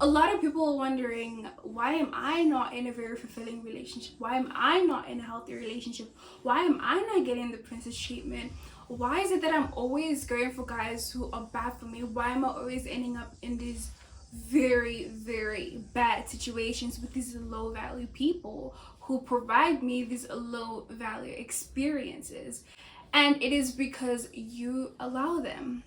A lot of people are wondering, why am I not in a very fulfilling relationship? Why am I not in a healthy relationship? Why am I not getting the princess treatment? Why is it that I'm always going for guys who are bad for me? Why am I always ending up in these very, very bad situations with these low value people who provide me these low value experiences? And it is because you allow them.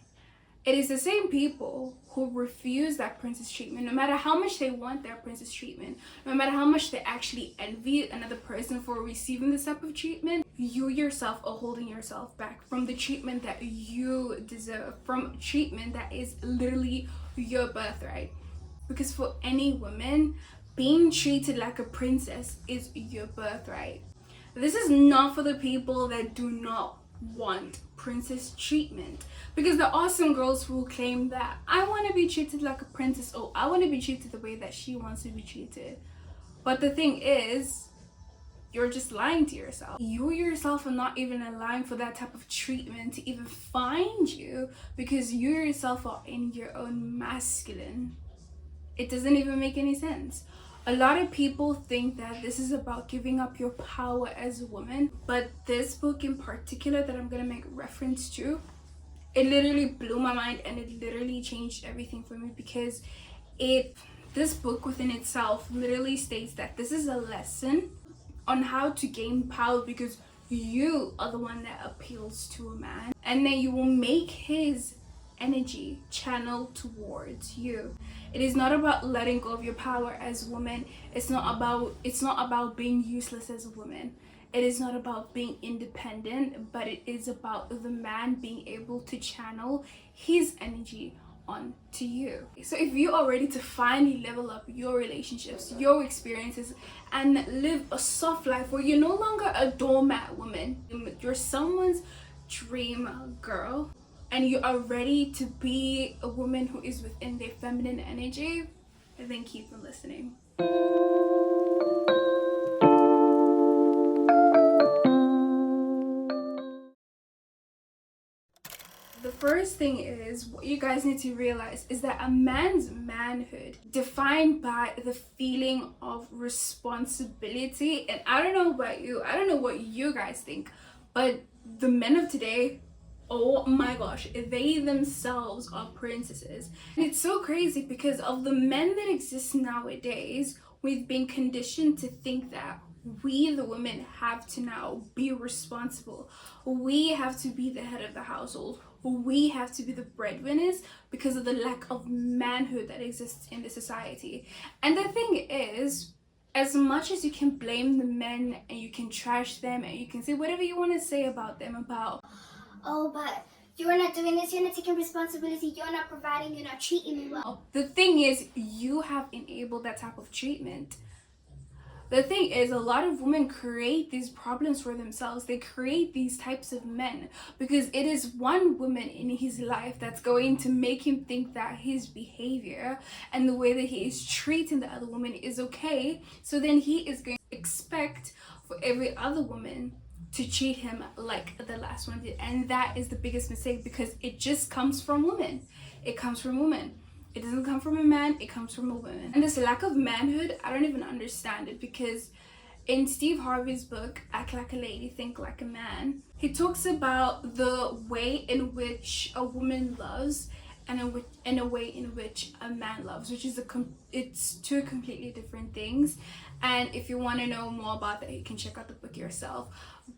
It is the same people who refuse that princess treatment, no matter how much they want that princess treatment, no matter how much they actually envy another person for receiving this type of treatment. You yourself are holding yourself back from the treatment that you deserve, from treatment that is literally your birthright. Because for any woman, being treated like a princess is your birthright. This is not for the people that do not want princess treatment, because there are some girls who claim that I want to be treated like a princess, or I want to be treated the way that she wants to be treated. But the thing is, you're just lying to yourself. You yourself are not even allowing for that type of treatment to even find you, because you yourself are in your own masculine. It doesn't even make any sense. A lot of people think that this is about giving up your power as a woman, but this book in particular that I'm gonna make reference to, it literally blew my mind, and it literally changed everything for me, because this book within itself literally states that this is a lesson on how to gain power, because you are the one that appeals to a man, and then you will make his energy channel towards you. It is not about letting go of your power as a woman. It's not about being useless as a woman. It is not about being independent, but it is about the man being able to channel his energy onto you. So if you are ready to finally level up your relationships, your experiences, and live a soft life where you're no longer a doormat woman, you're someone's dream girl, and you are ready to be a woman who is within their feminine energy, then keep on listening. The first thing is, what you guys need to realize is that a man's manhood defined by the feeling of responsibility. And I don't know about you, I don't know what you guys think, but the men of today, oh my gosh, they themselves are princesses. And it's so crazy, because of the men that exist nowadays, we've been conditioned to think that we, the women, have to now be responsible. We have to be the head of the household. We have to be the breadwinners, because of the lack of manhood that exists in the society. And the thing is, as much as you can blame the men and you can trash them and you can say whatever you want to say about them, about, oh, but you're not doing this, you're not taking responsibility, you're not providing, you're not treating me well. the thing is, you have enabled that type of treatment. The thing is, a lot of women create these problems for themselves. They create these types of men because it is one woman in his life that's going to make him think that his behavior and the way that he is treating the other woman is okay. So then he is going to expect for every other woman to treat him like the last one did. And that is the biggest mistake, because it just comes from women. It comes from women. It doesn't come from a man, it comes from a woman. And this lack of manhood, I don't even understand it, because in Steve Harvey's book, Act Like a Lady, Think Like a Man, he talks about the way in which a woman loves and a way in which a man loves, which is it's two completely different things. And if you want to know more about that, you can check out the book yourself.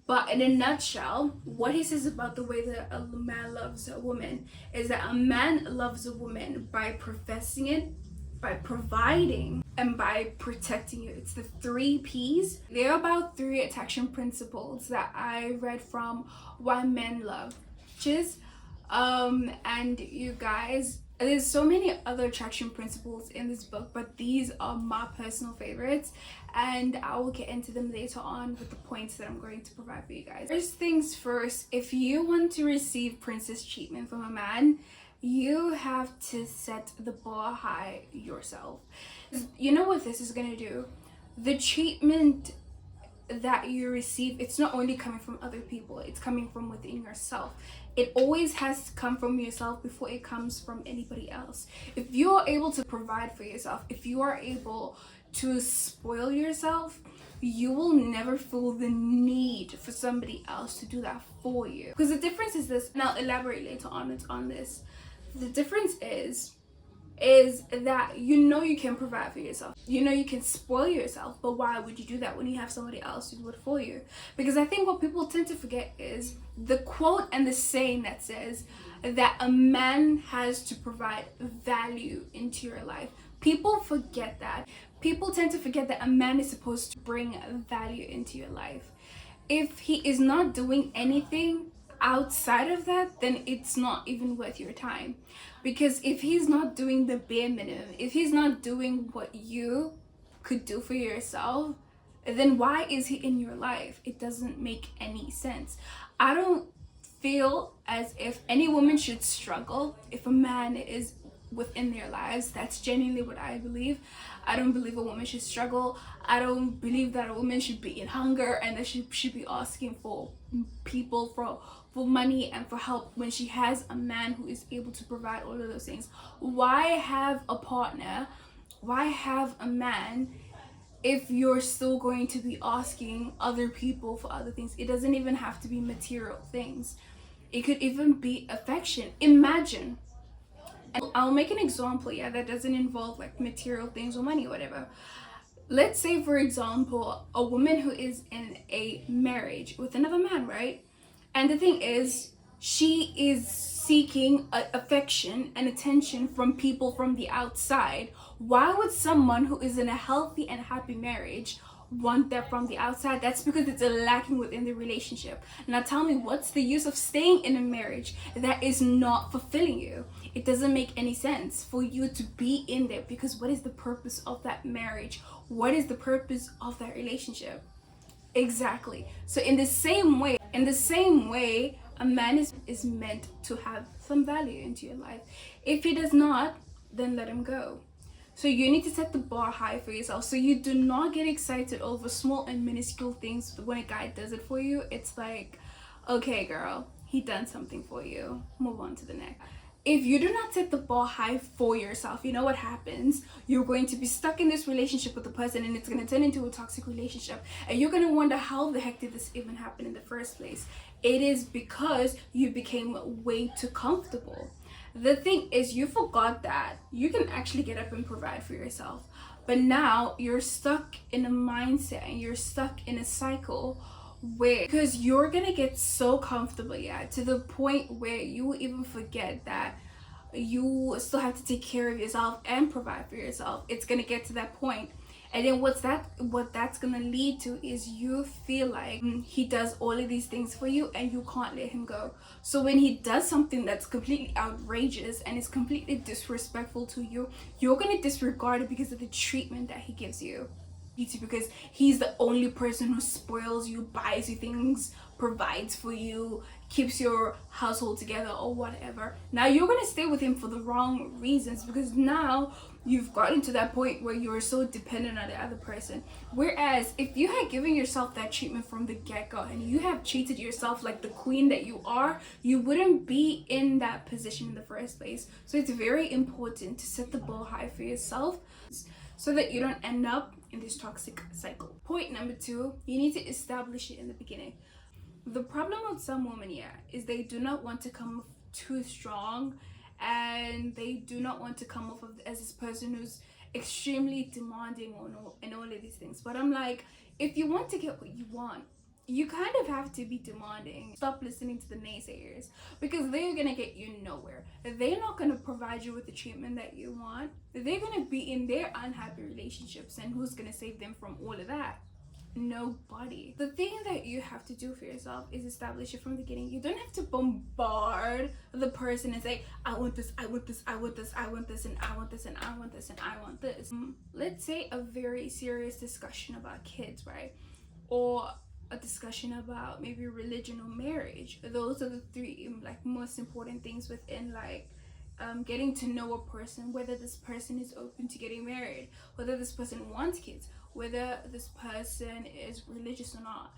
But in a nutshell, what he says about the way that a man loves a woman is that a man loves a woman by professing it, by providing, and by protecting you. It's the 3 P's. They're about 3 attraction principles that I read from Why Men Love Bitches. And you guys, there's so many other attraction principles in this book, but these are my personal favorites, and I will get into them later on with the points that I'm going to provide for you guys. First things first, if you want to receive princess treatment from a man, you have to set the bar high yourself. You know what this is gonna do? The treatment that you receive, it's not only coming from other people, it's coming from within yourself. It always has to come from yourself before it comes from anybody else. If you are able to provide for yourself, if you are able to spoil yourself, you will never feel the need for somebody else to do that for you. Because the difference is this, and I'll elaborate later on this. The difference is that you know you can provide for yourself, you know you can spoil yourself, but why would you do that when you have somebody else to do it for you? Because I think what people tend to forget is the quote and the saying that says that a man has to provide value into your life. People forget that. People tend to forget that a man is supposed to bring value into your life. If he is not doing anything outside of that, then it's not even worth your time. Because if he's not doing the bare minimum, if he's not doing what you could do for yourself, then why is he in your life? It doesn't make any sense. I don't feel as if any woman should struggle if a man is within their lives. That's genuinely what I believe. I don't believe a woman should struggle. I don't believe that a woman should be in hunger and that she should be asking for people for money and for help when she has a man who is able to provide all of those things. Why have a partner? Why have a man if you're still going to be asking other people for other things? It doesn't even have to be material things. It could even be affection. Imagine, and I'll make an example, yeah, that doesn't involve like material things or money or whatever. Let's say, for example, a woman who is in a marriage with another man, right? And the thing is, she is seeking affection and attention from people from the outside. Why would someone who is in a healthy and happy marriage want that from the outside? That's because it's lacking within the relationship. Now tell me, what's the use of staying in a marriage that is not fulfilling you? It doesn't make any sense for you to be in there, because what is the purpose of that marriage? What is the purpose of that relationship? Exactly. So in the same way, a man is meant to have some value into your life. If he does not, then let him go. So you need to set the bar high for yourself, so you do not get excited over small and minuscule things. When a guy does it for you, it's like, okay girl, he done something for you, move on to the next. If you do not set the bar high for yourself, you know what happens? You're going to be stuck in this relationship with the person, and it's going to turn into a toxic relationship, and you're going to wonder, how the heck did this even happen in the first place? It is because you became way too comfortable. The thing is, you forgot that you can actually get up and provide for yourself, but now you're stuck in a mindset and you're stuck in a cycle where, because you're gonna get so comfortable, yeah, to the point where you will even forget that you still have to take care of yourself and provide for yourself. It's gonna get to that point, and then what that's gonna lead to is you feel like he does all of these things for you and you can't let him go. So when he does something that's completely outrageous and is completely disrespectful to you, you're gonna disregard it because of the treatment that he gives you. Because he's the only person who spoils you, buys you things, provides for you, keeps your household together or whatever. Now you're gonna stay with him for the wrong reasons, because now you've gotten to that point where you're so dependent on the other person. Whereas if you had given yourself that treatment from the get-go and you have treated yourself like the queen that you are, you wouldn't be in that position in the first place. So it's very important to set the bar high for yourself, so that you don't end up in this toxic cycle. Point number 2, you need to establish it in the beginning. The problem with some women, yeah, is they do not want to come off too strong, and they do not want to come off as this person who's extremely demanding and all of these things. But I'm like, if you want to get what you want, you kind of have to be demanding. Stop listening to the naysayers, because they're gonna get you nowhere. They're not gonna provide you with the treatment that you want. They're gonna be in their unhappy relationships, and who's gonna save them from all of that? Nobody. The thing that you have to do for yourself is establish it from the beginning. You don't have to bombard the person and say, I want this, I want this, I want this, I want this, and I want this, and I want this, and I want this. Let's say a very serious discussion about kids, right? Or a discussion about maybe religion or marriage. Those are the 3 like most important things within like getting to know a person, whether this person is open to getting married, whether this person wants kids, whether this person is religious or not.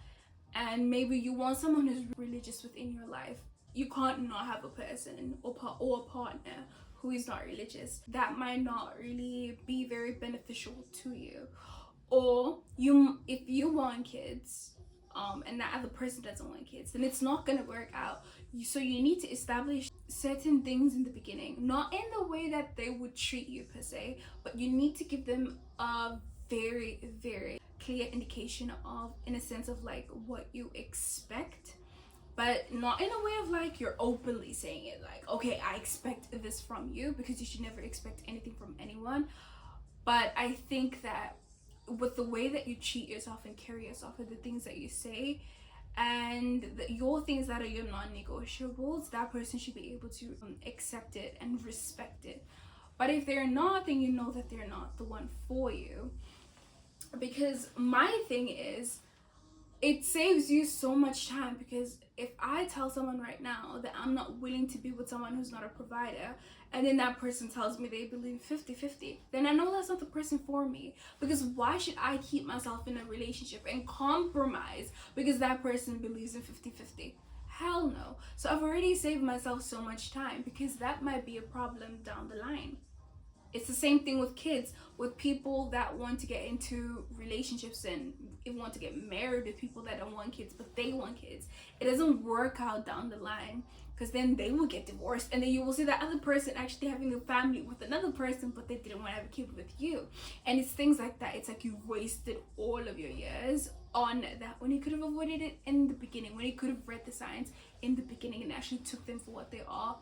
And maybe you want someone who's religious within your life. You can't not have a person or a partner who is not religious. That might not really be very beneficial to you. Or if you want kids, and that other person doesn't want kids, then it's not gonna work out. So you need to establish certain things in the beginning, not in the way that they would treat you per se, but you need to give them a very, very clear indication of, in a sense of like what you expect, but not in a way of like you're openly saying it like, okay, I expect this from you, because you should never expect anything from anyone. But I think that with the way that you treat yourself and carry yourself, and the things that you say, and your things that are your non-negotiables, that person should be able to accept it and respect it. But if they're not, then you know that they're not the one for you. Because my thing is, it saves you so much time, because if I tell someone right now that I'm not willing to be with someone who's not a provider, and then that person tells me they believe 50-50, then I know that's not the person for me. Because why should I keep myself in a relationship and compromise because that person believes in 50-50? Hell no. So I've already saved myself so much time, because that might be a problem down the line. It's the same thing with kids, with people that want to get into relationships and want to get married, with people that don't want kids but they want kids. It doesn't work out down the line, because then they will get divorced, and then you will see that other person actually having a family with another person, but they didn't want to have a kid with you. And it's things like that. It's like you wasted all of your years on that, when you could have avoided it in the beginning, when you could have read the signs in the beginning and actually took them for what they are.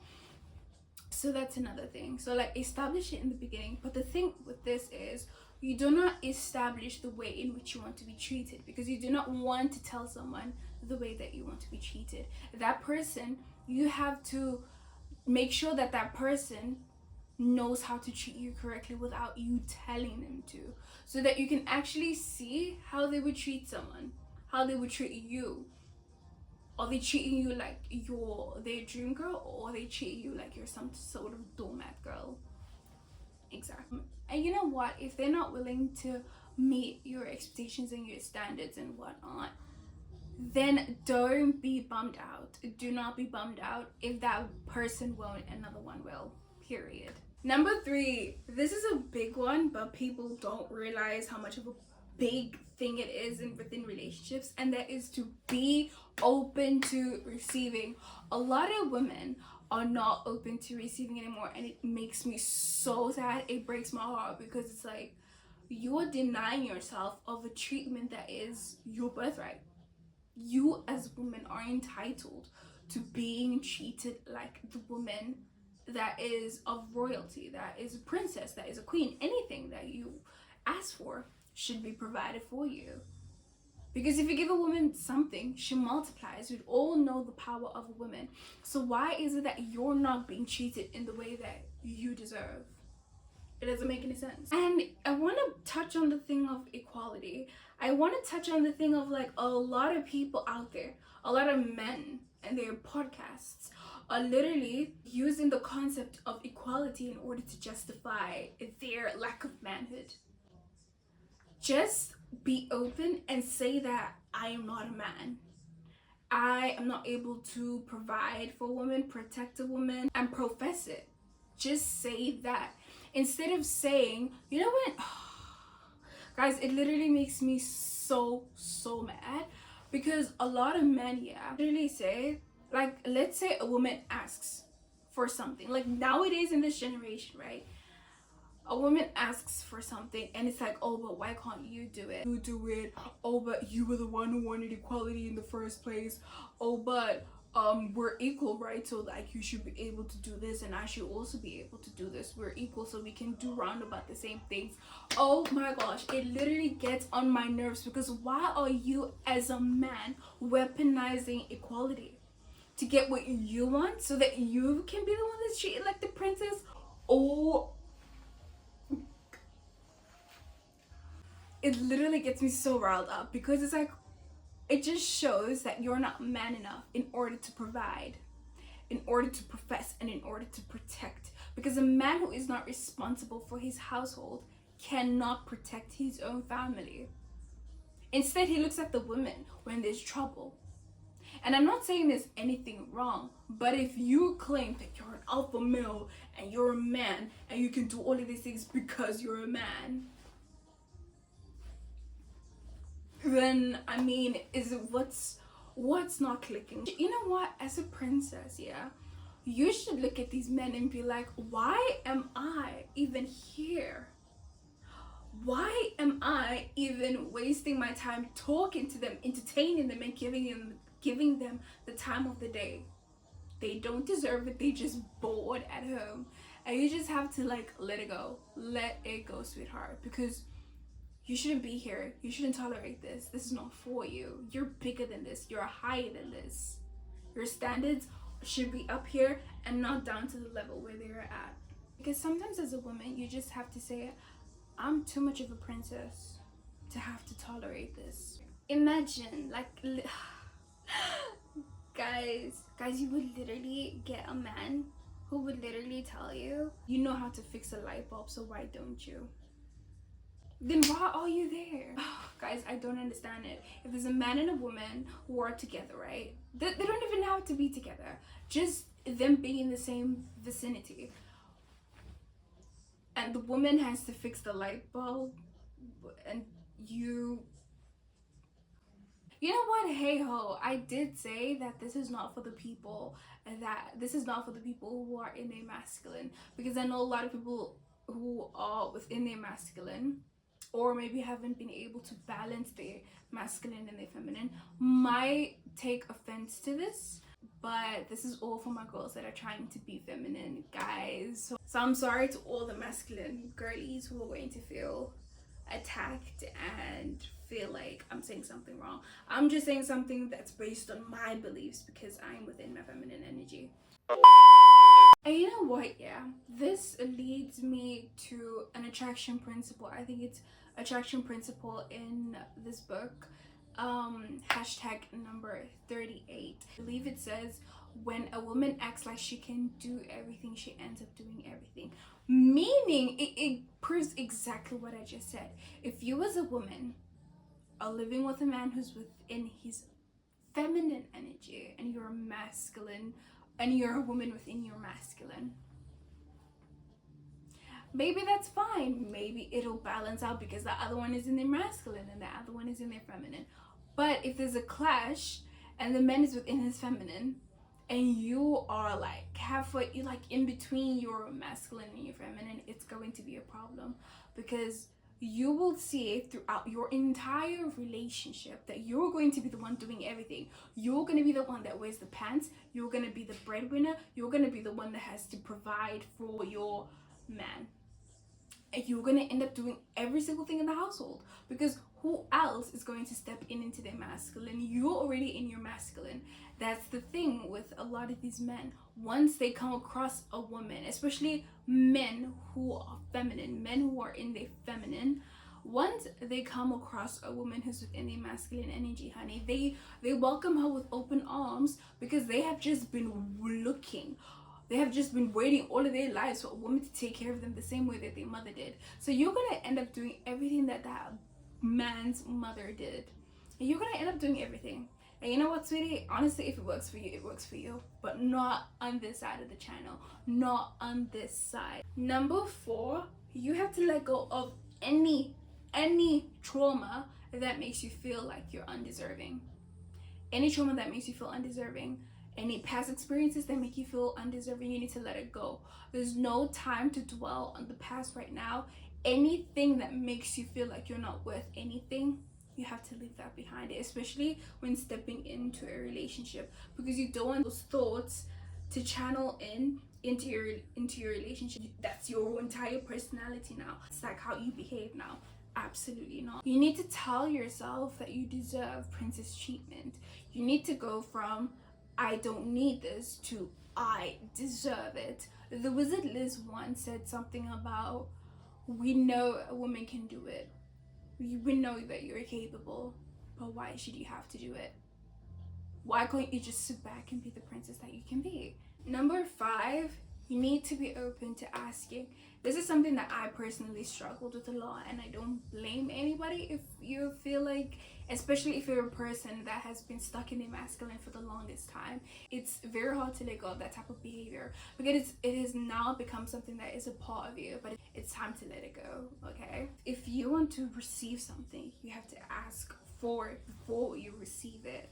So that's another thing. So like, establish it in the beginning. But the thing with this is, you do not establish the way in which you want to be treated, because you do not want to tell someone the way that you want to be treated. That person, you have to make sure that that person knows how to treat you correctly without you telling them to, so that you can actually see how they would treat someone, how they would treat you. Are they treating you like you're their dream girl, or are they treating you like you're some sort of doormat girl? Exactly. And you know what? If they're not willing to meet your expectations and your standards and whatnot, then don't be bummed out. Do not be bummed out if that person won't, another one will. Period. Number 3, this is a big one, but people don't realize how much of a big thing it is within relationships, and that is to be open to receiving. A lot of women are not open to receiving anymore, and it makes me so sad. It breaks my heart, because it's like, you're denying yourself of a treatment that is your birthright. You as women are entitled to being treated like the woman that is of royalty, that is a princess, that is a queen. Anything that you ask for should be provided for you. Because if you give a woman something, she multiplies. We all know the power of a woman. So why is it that you're not being treated in the way that you deserve? It doesn't make any sense. And I want to touch on the thing of equality. I want to touch on the thing of like, a lot of people out there, a lot of men and their podcasts are literally using the concept of equality in order to justify their lack of manhood. Just be open and say that I am not a man. I am not able to provide for a woman, protect a woman, and profess it. Just say that. Instead of saying, you know what? Guys, it literally makes me so mad, because a lot of men, literally say, like, let's say a woman asks for something. Like, nowadays in this generation, right? A woman asks for something, and it's like, oh, but why can't you do it? You do it. Oh, but you were the one who wanted equality in the first place. Oh, but we're equal, right? So like, you should be able to do this, and I should also be able to do this. We're equal, so we can do roundabout the same things. Oh my gosh, it literally gets on my nerves, because why are you as a man weaponizing equality to get what you want, so that you can be the one that's treated like the princess? Oh, it literally gets me so riled up, because it's like, it just shows that you're not man enough in order to provide, in order to profess, and in order to protect. Because a man who is not responsible for his household cannot protect his own family. Instead, he looks at the woman when there's trouble. And I'm not saying there's anything wrong, but if you claim that you're an alpha male and you're a man and you can do all of these things because you're a man, then I mean, is it what's not clicking? You know what? As a princess, yeah, you should look at these men and be like, why am I even here? Why am I even wasting my time talking to them, entertaining them, and giving them the time of the day? They don't deserve it. They just bored at home, and you just have to like let it go. Let it go, sweetheart, because you shouldn't be here. You shouldn't tolerate this. This is not for you. You're bigger than this. You're higher than this. Your standards should be up here and not down to the level where they're at. Because sometimes as a woman, you just have to say, I'm too much of a princess to have to tolerate this. Imagine, like, guys, you would literally get a man who would literally tell you, you know how to fix a light bulb, so why don't you? Then why are you there? Guys, I don't understand it. If there's a man and a woman who are together, right? They don't even have to be together. Just them being in the same vicinity. And the woman has to fix the light bulb, and you know what, hey ho, I did say that this is not for the people, and that this is not for the people who are in their masculine, because I know a lot of people who are within their masculine, or maybe haven't been able to balance their masculine and their feminine, might take offense to this. But this is all for my girls that are trying to be feminine, guys. So I'm sorry to all the masculine girlies who are going to feel attacked and feel like I'm saying something wrong. I'm just saying something that's based on my beliefs because I'm within my feminine energy. And you know what, yeah, this leads me to an attraction principle. I think it's attraction principle in this book, hashtag number 38. I believe it says, when a woman acts like she can do everything, she ends up doing everything. Meaning, it proves exactly what I just said. If you as a woman are living with a man who's within his feminine energy and you're masculine, and you're a woman within your masculine, maybe that's fine. Maybe it'll balance out because the other one is in their masculine and the other one is in their feminine. But if there's a clash and the man is within his feminine and you are like halfway, you're like in between your masculine and your feminine, it's going to be a problem, because you will see throughout your entire relationship that you're going to be the one doing everything. You're going to be the one that wears the pants. You're going to be the breadwinner. You're going to be the one that has to provide for your man. And you're going to end up doing every single thing in the household, because who else is going to step into their masculine? You're already in your masculine. That's the thing with a lot of these men. Once they come across a woman, especially men who are feminine, men who are in their feminine, once they come across a woman who's within their masculine energy, honey, they welcome her with open arms, because they have just been looking. They have just been waiting all of their lives for a woman to take care of them the same way that their mother did. So you're going to end up doing everything that man's mother did. And you're going to end up doing everything. And you know what, sweetie? Honestly, if it works for you, it works for you. But not on this side of the channel. Not on this side. Number 4, you have to let go of any trauma that makes you feel like you're undeserving. Any trauma that makes you feel undeserving. Any past experiences that make you feel undeserving, you need to let it go. There's no time to dwell on the past right now. Anything that makes you feel like you're not worth anything, you have to leave that behind, especially when stepping into a relationship, because you don't want those thoughts to channel into your relationship. That's your entire personality now. It's like how you behave now. Absolutely not. You need to tell yourself that you deserve princess treatment. You need to go from I don't need this to I deserve it. The Wizard Liz once said something about, we know a woman can do it. We know that you're capable, but why should you have to do it? Why can't you just sit back and be the princess that you can be? Number 5, You need to be open to asking. This is something that I personally struggled with a lot, and I don't blame anybody if you feel like, especially if you're a person that has been stuck in the masculine for the longest time, it's very hard to let go of that type of behavior, because it has now become something that is a part of you, but it's time to let it go. Okay, if you want to receive something, you have to ask for it before you receive it.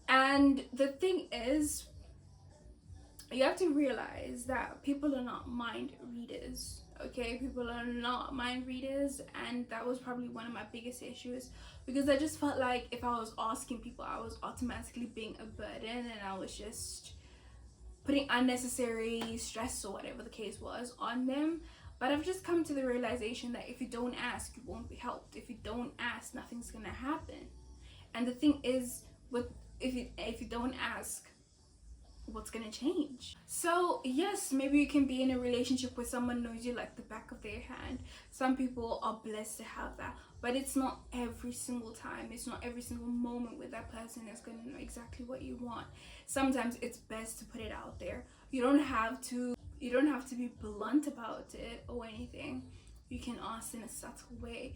And the thing is, you have to realize that people are not mind readers. Okay, people are not mind readers, and that was probably one of my biggest issues, because I just felt like if I was asking people, I was automatically being a burden, and I was just putting unnecessary stress or whatever the case was on them. But I've just come to the realization that if you don't ask, you won't be helped. If you don't ask, nothing's gonna happen. And the thing is, with if you don't ask, what's gonna change? So yes, maybe you can be in a relationship where someone knows you like the back of their hand. Some people are blessed to have that, but it's not every single time. It's not every single moment where that person is gonna know exactly what you want. Sometimes it's best to put it out there. You don't have to be blunt about it or anything. You can ask in a subtle way.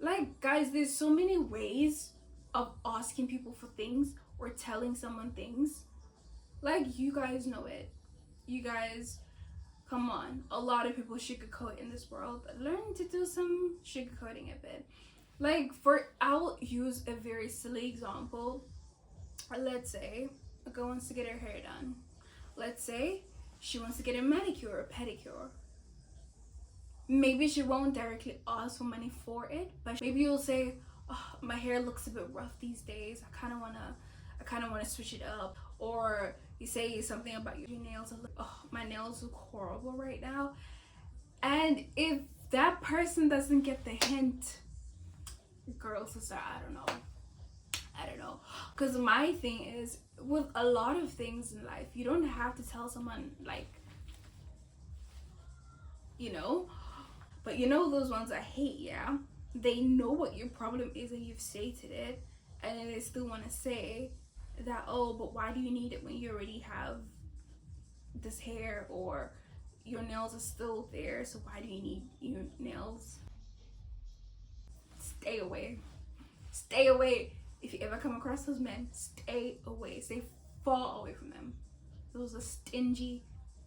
Like, guys, there's so many ways of asking people for things or telling someone things. Like, you guys know it. You guys, come on. A lot of people sugarcoat in this world. Learn to do some sugarcoating a bit. Like, I'll use a very silly example. Let's say a girl wants to get her hair done. Let's say she wants to get a manicure or pedicure. Maybe she won't directly ask for money for it, but maybe you'll say, oh, my hair looks a bit rough these days. I kind of wanna switch it up. Or you say something about your nails. Oh, my nails look horrible right now. And if that person doesn't get the hint, girl, sister, I don't know. Because my thing is, with a lot of things in life, you don't have to tell someone, like, you know. But you know those ones I hate, yeah? They know what your problem is and you've stated it, and then they still want to say that, oh, but why do you need it when you already have this hair, or your nails are still there, so why do you need your nails? Stay away. Stay away. If you ever come across those men, stay away. Stay far away from them. Those are stingy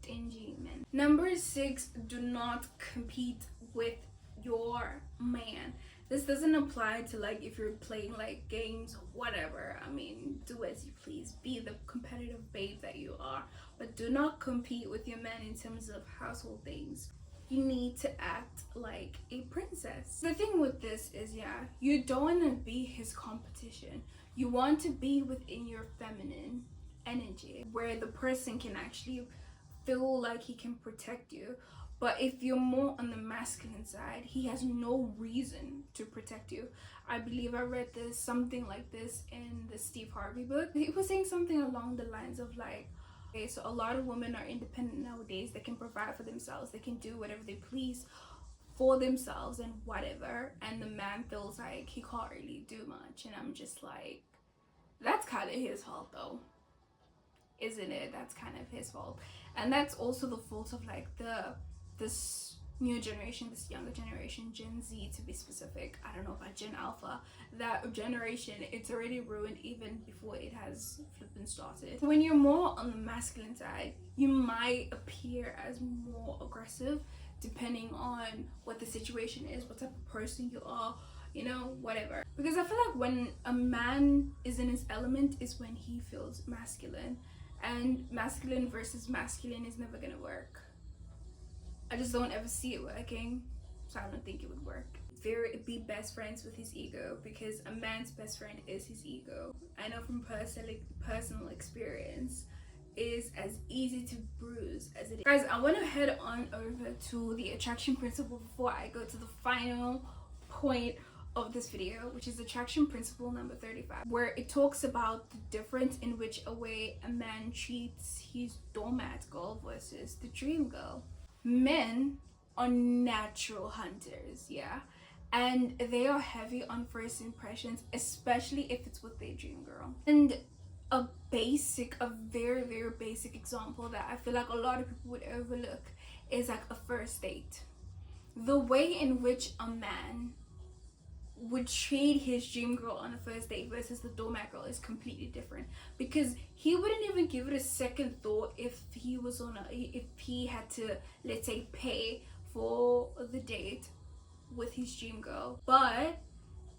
men. Number 6, do not compete with your man. This doesn't apply to, like, if you're playing like games, whatever. I mean, do as you please. Be the competitive babe that you are, but do not compete with your man in terms of household things. You need to act like a princess. The thing with this is, yeah, you don't want to be his competition. You want to be within your feminine energy, where the person can actually feel like he can protect you. But if you're more on the masculine side, he has no reason to protect you. I believe I read something like this in the Steve Harvey book. He was saying something along the lines of, like, okay, so a lot of women are independent nowadays. They can provide for themselves. They can do whatever they please for themselves and whatever. And the man feels like he can't really do much. And I'm just like, that's kind of his fault though, isn't it? That's kind of his fault. And that's also the fault of, like, this new generation, this younger generation, Gen Z to be specific. I don't know about Gen Alpha. That generation, it's already ruined even before it has flipping started. When you're more on the masculine side, you might appear as more aggressive depending on what the situation is, what type of person you are, you know, whatever. Because I feel like when a man is in his element is when he feels masculine, and masculine versus masculine is never gonna work. I just don't ever see it working, so I don't think it would work. Be best friends with his ego, because a man's best friend is his ego. I know from personal experience, is as easy to bruise as it is. Guys, I want to head on over to the attraction principle before I go to the final point of this video, which is attraction principle number 35, where it talks about the difference in which a way a man treats his doormat girl versus the dream girl. Men are natural hunters, yeah, and they are heavy on first impressions, especially if it's with their dream girl. And a very, very basic example that I feel like a lot of people would overlook is like a first date. The way in which a man would treat his dream girl on a first date versus the doormat girl is completely different, because he wouldn't even give it a second thought if he had to, let's say, pay for the date with his dream girl. But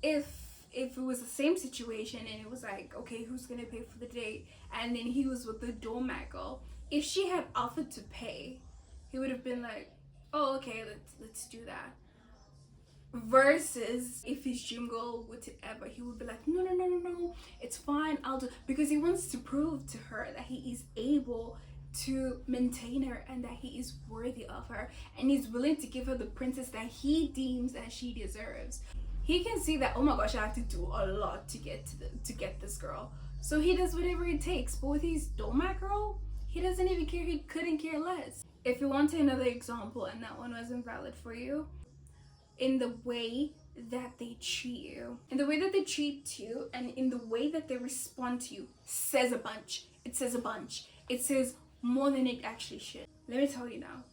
if it was the same situation and it was like, okay, who's gonna pay for the date, and then he was with the doormat girl, if she had offered to pay, he would have been like, oh, okay, let's do that. Versus if his dream girl would ever, he would be like, no, it's fine, I'll do, because he wants to prove to her that he is able to maintain her and that he is worthy of her, and he's willing to give her the princess that he deems that she deserves. He can see that, oh my gosh, I have to do a lot to get this girl, so he does whatever it takes. But with his doormat girl, he doesn't even care. He couldn't care less. If you want another example and that one wasn't valid for you, in the way that they treat you, in the way that they treat you, and in the way that they respond to you, says a bunch. It says a bunch. It says more than it actually should. Let me tell you now,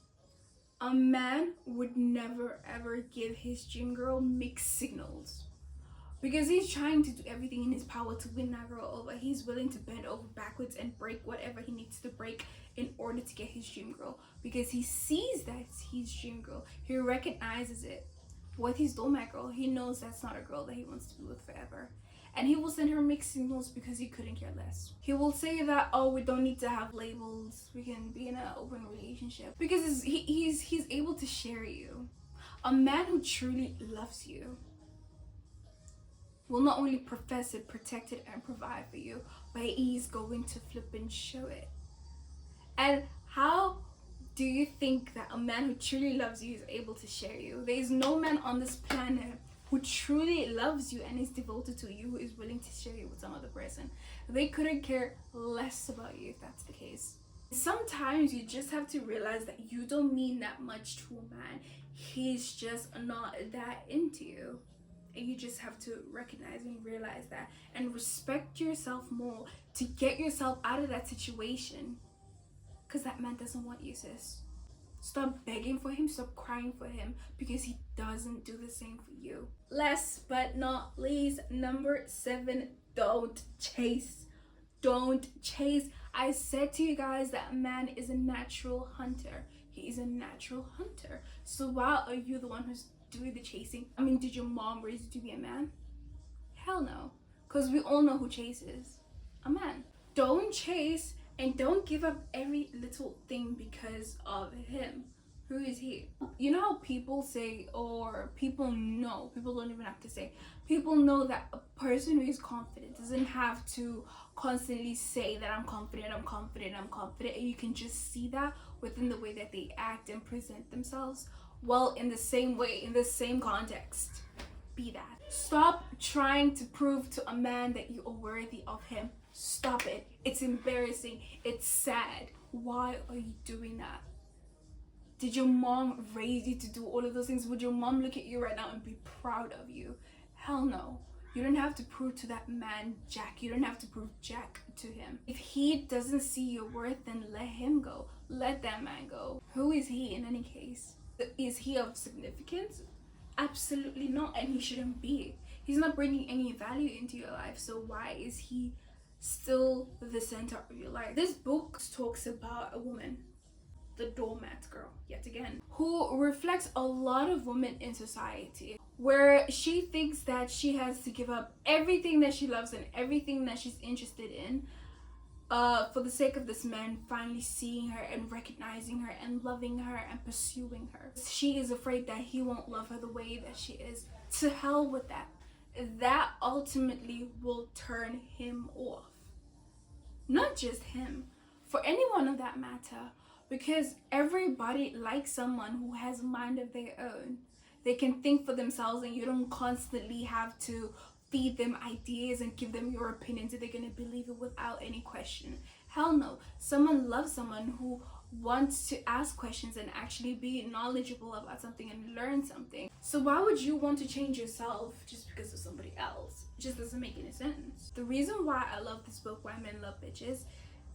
a man would never ever give his dream girl mixed signals, because he's trying to do everything in his power to win that girl over. He's willing to bend over backwards and break whatever he needs to break in order to get his dream girl, because he sees that it's his dream girl. He recognizes it. With his doormat girl, he knows that's not a girl that he wants to be with forever, and he will send her mixed signals because he couldn't care less. He will say that, oh, we don't need to have labels, we can be in an open relationship, because he's able to share you. A man who truly loves you will not only profess it, protect it, and provide for you, but he's going to flip and show it. And how do you think that a man who truly loves you is able to share you? There is no man on this planet who truly loves you and is devoted to you who is willing to share you with some other person. They couldn't care less about you if that's the case. Sometimes you just have to realize that you don't mean that much to a man. He's just not that into you. And you just have to recognize and realize that and respect yourself more to get yourself out of that situation. Because that man doesn't want you, sis. Stop begging for him, stop crying for him, because he doesn't do the same for you. Last but not least, number 7, don't chase. Don't chase. I said to you guys that a man is a natural hunter. He is a natural hunter. So why are you the one who's doing the chasing? I mean, did your mom raise you to be a man? Hell no. Because we all know who chases. A man. Don't chase. And don't give up every little thing because of him. Who is he? You know how people say, or people know, people don't even have to say, people know that a person who is confident doesn't have to constantly say that I'm confident, I'm confident, I'm confident. And you can just see that within the way that they act and present themselves. Well, in the same way, in the same context, be that. Stop trying to prove to a man that you are worthy of him. Stop it. It's embarrassing. It's sad. Why are you doing that? Did your mom raise you to do all of those things? Would your mom look at you right now and be proud of you? Hell no. You don't have to prove to that man jack. You don't have to prove jack to him. If he doesn't see your worth, then let him go. Let that man go. Who is he in any case? Is he of significance? Absolutely not, and he shouldn't be. He's not bringing any value into your life, so why is he still the center of your life? This book talks about a woman, the doormat girl, yet again, who reflects a lot of women in society, where she thinks that she has to give up everything that she loves and everything that she's interested in for the sake of this man finally seeing her and recognizing her and loving her and pursuing her. She is afraid that he won't love her the way that she is. To hell with that. That ultimately will turn him off. Not just him, for anyone of that matter, because everybody likes someone who has a mind of their own. They can think for themselves, and you don't constantly have to feed them ideas and give them your opinions, and they're going to believe it without any question. Hell no. Someone loves someone who wants to ask questions and actually be knowledgeable about something and learn something. So why would you want to change yourself just because of somebody else? It just doesn't make any sense. The reason why I love this book, Why Men Love Bitches,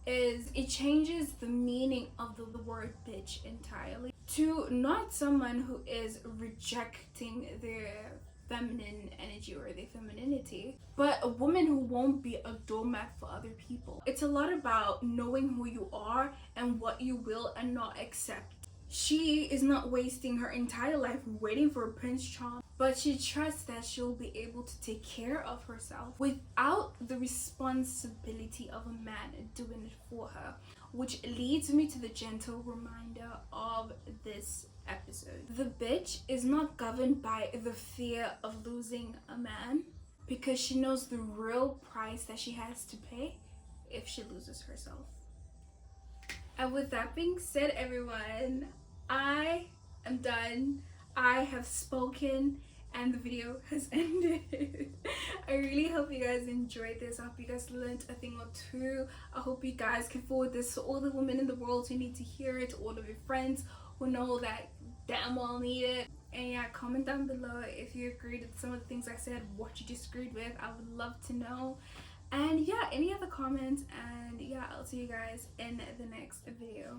is it changes the meaning of the word bitch entirely to not someone who is rejecting their feminine energy or their femininity, but a woman who won't be a doormat for other people. It's a lot about knowing who you are and what you will and not accept. She is not wasting her entire life waiting for a Prince Charming, but she trusts that she'll be able to take care of herself without the responsibility of a man doing it for her. Which leads me to the gentle reminder of this episode. The bitch is not governed by the fear of losing a man, because she knows the real price that she has to pay if she loses herself. And with that being said, everyone, I am done. I have spoken and the video has ended. I really hope you guys enjoyed this. I hope you guys learned a thing or two. I hope you guys can forward this to all the women in the world who need to hear it, to all of your friends who know that damn well need it. And yeah, comment down below if you agreed with some of the things I said, what you disagreed with. I would love to know. And yeah, any other comments, and yeah, I'll see you guys in the next video.